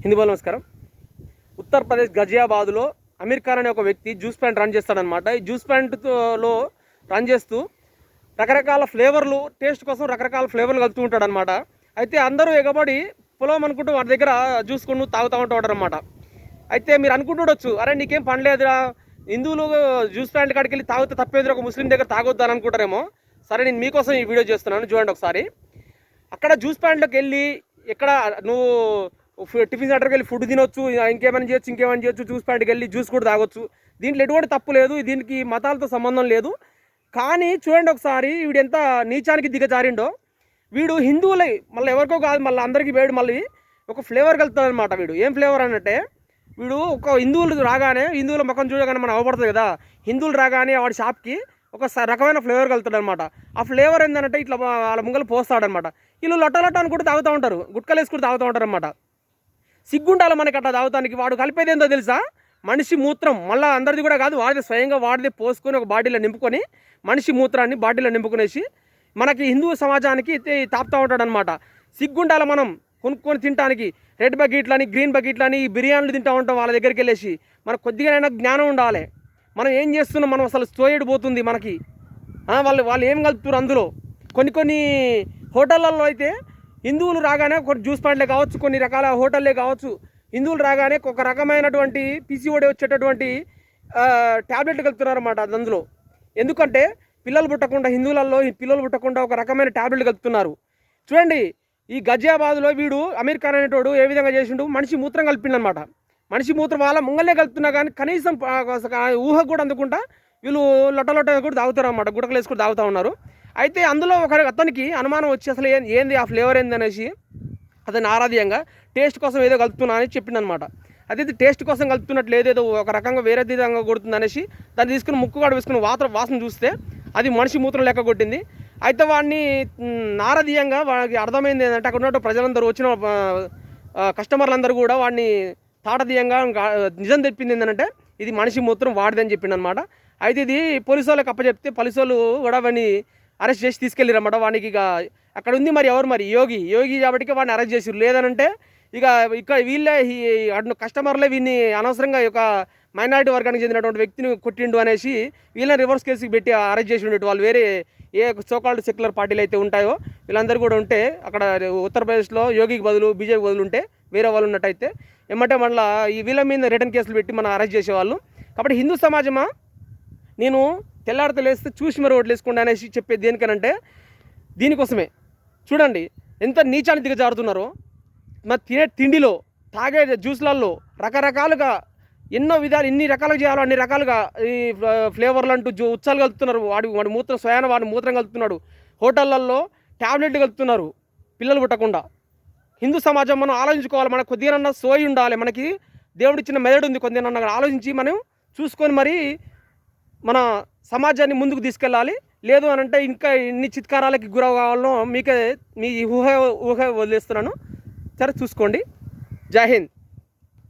హిందీ బోల్ నమస్కారం. ఉత్తరప్రదేశ్ గజియాబాద్లో అమీర్ ఖాన్ అనే ఒక వ్యక్తి జ్యూస్ ప్యాంట్ రన్ చేస్తాడనమాట. ఈ జ్యూస్ ప్యాంట్లో రన్ చేస్తూ రకరకాల ఫ్లేవర్లు టేస్ట్ కోసం రకరకాల ఫ్లేవర్లు కలుపుతూ ఉంటాడనమాట. అయితే అందరూ ఎగబడి పొలం అనుకుంటూ వాడి దగ్గర జ్యూస్ కొను తాగుతూ ఉంటాడు అనమాట. అయితే మీరు అనుకుంటుండొచ్చు, అరే నీకేం పనిలేదురా, హిందువులు జ్యూస్ ప్యాంట్ కాడికి వెళ్ళి తాగితే తప్పేది, ఒక ముస్లిం దగ్గర తాగొద్దు అని అనుకుంటారేమో. సరే, నేను మీకోసం ఈ వీడియో చేస్తున్నాను, చూడండి ఒకసారి. అక్కడ జ్యూస్ ప్యాంట్లోకి వెళ్ళి ఎక్కడ నువ్వు టిఫిన్ సెంటర్కి వెళ్ళి ఫుడ్ తినొచ్చు, ఇంకేమైనా చేయొచ్చు, జ్యూస్ ప్యాంట్కి వెళ్ళి జ్యూస్ కూడా తాగొచ్చు. దీంట్లో ఎటువంటి తప్పు లేదు, దీనికి మతాలతో సంబంధం లేదు. కానీ చూడండి ఒకసారి, వీడు ఎంత నీచానికి దిగజారిండో. వీడు హిందువులై మళ్ళీ ఎవరికో కాదు, మళ్ళీ అందరికీ వేడు మళ్ళీ ఒక ఫ్లేవర్ కలుపుతాడు అనమాట. వీడు ఏం ఫ్లేవర్ అన్నట్టే, వీడు ఒక హిందువులు రాగానే, హిందువుల ముఖం చూడగానే మనం అవపడుతుంది కదా, హిందువులు రాగానే వాడి షాప్కి ఒక రకమైన ఫ్లేవర్ కలుగుతాడు అనమాట. ఆ ఫ్లేవర్ ఏంటంటే ఇట్లా వాళ్ళ ముంగలు పోస్తాడనమాట. వీళ్ళు లొట్ట అనుకుంటూ తాగుతూ ఉంటారు, గుట్కలు వేసుకుంటూ తాగుతూ ఉంటారు అనమాట. సిగ్గుండాలి మనకి అట్లా తాగుతానికి. వాడు కలిపేది ఏందో తెలుసా, మనిషి మూత్రం. మళ్ళీ అందరిది కూడా కాదు, వాడిది స్వయంగా వాడిదే పోసుకొని ఒక బాటిల్లో నింపుకొని, మనిషి మూత్రాన్ని బాటిల్లో నింపుకునేసి మనకి హిందూ సమాజానికి తాపుతూ ఉంటాడు అనమాట. సిగ్గుండాలి మనం కొనుక్కొని తినడానికి. రెడ్ బకెట్లని, గ్రీన్ బకెట్లని, బిర్యానీలు తింటూ ఉంటాం వాళ్ళ దగ్గరికి వెళ్ళేసి. మనకు కొద్దిగానైనా జ్ఞానం ఉండాలి. మనం ఏం చేస్తున్నాం, మనం అసలు స్టోయిడ్ పోతుంది మనకి. వాళ్ళు ఏం కలుపుతున్నారు అందులో. కొన్ని హోటళ్ళల్లో అయితే హిందువులు రాగానే కొన్ని జ్యూస్ పాయింట్లే కావచ్చు, కొన్ని రకాల హోటళ్ళే కావచ్చు, హిందువులు రాగానే ఒక రకమైనటువంటి పీసీఓడి వచ్చేటటువంటి ట్యాబ్లెట్లు కలుపుతున్నారు అన్నమాట అందులో. ఎందుకంటే పిల్లలు పుట్టకుండా, హిందువులలో పిల్లలు పుట్టకుండా ఒక రకమైన ట్యాబ్లెట్లు కలుపుతున్నారు. చూడండి, ఈ గజియాబాద్లో వీడు అమీర్ ఖాన్ అనేటోడు ఏ విధంగా చేసిండు, మనిషి మూత్రం కలిపిండనమాట. మనిషి మూత్రం వాళ్ళ ముంగలే కలుపుతున్నా కానీ కనీసం ఊహ కూడా అందుకుంటా వీళ్ళు లొట్ట కూడా తాగుతారు అన్నమాట, గుటకలు వేసుకుని తాగుతూ ఉన్నారు. అయితే అందులో అతనికి అనుమానం వచ్చి అసలు ఏంది ఆ ఫ్లేవర్ ఏంది అనేసి అతను ఆరాధ్యంగా టేస్ట్ కోసం ఏదో కలుపుతున్నా అని చెప్పిండనమాట. అదే టేస్ట్ కోసం కలుపుతున్నట్లు ఏదేదో ఒక రకంగా వేరే విధంగా కొడుతుంది అనేసి దాన్ని తీసుకుని ముక్కుగాడు వేసుకుని వాసన చూస్తే అది మనిషి మూత్రం లెక్క కొట్టింది. అయితే వాడిని నారదీయంగా వాడికి అర్థమైంది ఏంటంటే, అక్కడ ఉన్న ప్రజలందరూ వచ్చిన కస్టమర్లందరూ కూడా వాడిని తాటదీయంగా నిజం తెప్పింది ఏంటంటే ఇది మనిషి మూత్రం వాడిదని చెప్పిండు అనమాట. అయితే ఇది పోలీసు వాళ్ళకి అప్పచెప్తే పోలీసు వాళ్ళు కూడా వాడిని అరెస్ట్ చేసి తీసుకెళ్ళిరన్నమాట. వానికి ఇక అక్కడ ఉంది మరి ఎవరు, మరి యోగి కాబట్టి వాడిని అరెస్ట్ చేసిరు. లేదనంటే ఇక ఇక్కడ వీళ్ళే కస్టమర్లే వీడిని అనవసరంగా ఒక మైనారిటీ వర్గానికి చెందినటువంటి వ్యక్తిని కొట్టిండు అనేసి వీళ్ళని రివర్స్ కేసుకి పెట్టి అరెస్ట్ చేసి ఉండేది. వాళ్ళు వేరే ఏ సోకాల్డ్ సెక్యులర్ పార్టీలు అయితే ఉంటాయో వీళ్ళందరూ కూడా ఉంటే, అక్కడ ఉత్తరప్రదేశ్లో యోగికి బదులు బీజేపీ బదులు ఉంటే వేరే వాళ్ళు ఉన్నట్టయితే ఏమంటే మళ్ళీ ఈ వీళ్ళ మీద రిటర్న్ కేసులు పెట్టి మనం అరెస్ట్ చేసేవాళ్ళు. కాబట్టి హిందూ సమాజమా, నేను తెల్లారితో లేస్తే చూసి మరి ఓట్లు వేసుకోండి అనేసి చెప్పేది దేనికనంటే దీనికోసమే. చూడండి ఎంత నీచాన్ని దిగజారుతున్నారో. మరి తినే తిండిలో, తాగే జ్యూస్లలో రకరకాలుగా ఎన్నో విధాలు, ఎన్ని రకాలుగా చేయాలో అన్ని రకాలుగా ఈ ఫ్లేవర్లు అంటూ ఉత్సాలు కలుపుతున్నారు. వాడి మూత్రం స్వయాన వాడి మూత్రం కలుపుతున్నాడు. హోటళ్ళల్లో ట్యాబ్లెట్లు కలుపుతున్నారు పిల్లలు పుట్టకుండా. హిందూ సమాజం మనం ఆలోచించుకోవాలి. మనకు కొద్దిగానన్నా సోయి ఉండాలి. మనకి దేవుడిచ్చిన మెదడు ఉంది, కొద్దిగా ఆలోచించి మనం చూసుకొని మరి మన సమాజాన్ని ముందుకు తీసుకెళ్ళాలి. లేదు అని అంటే ఇంకా ఎన్ని చిత్కారాలకి గురవ్వాలో మీ ఊహ వదిలేస్తున్నాను. సరే చూసుకోండి. జై హింద్.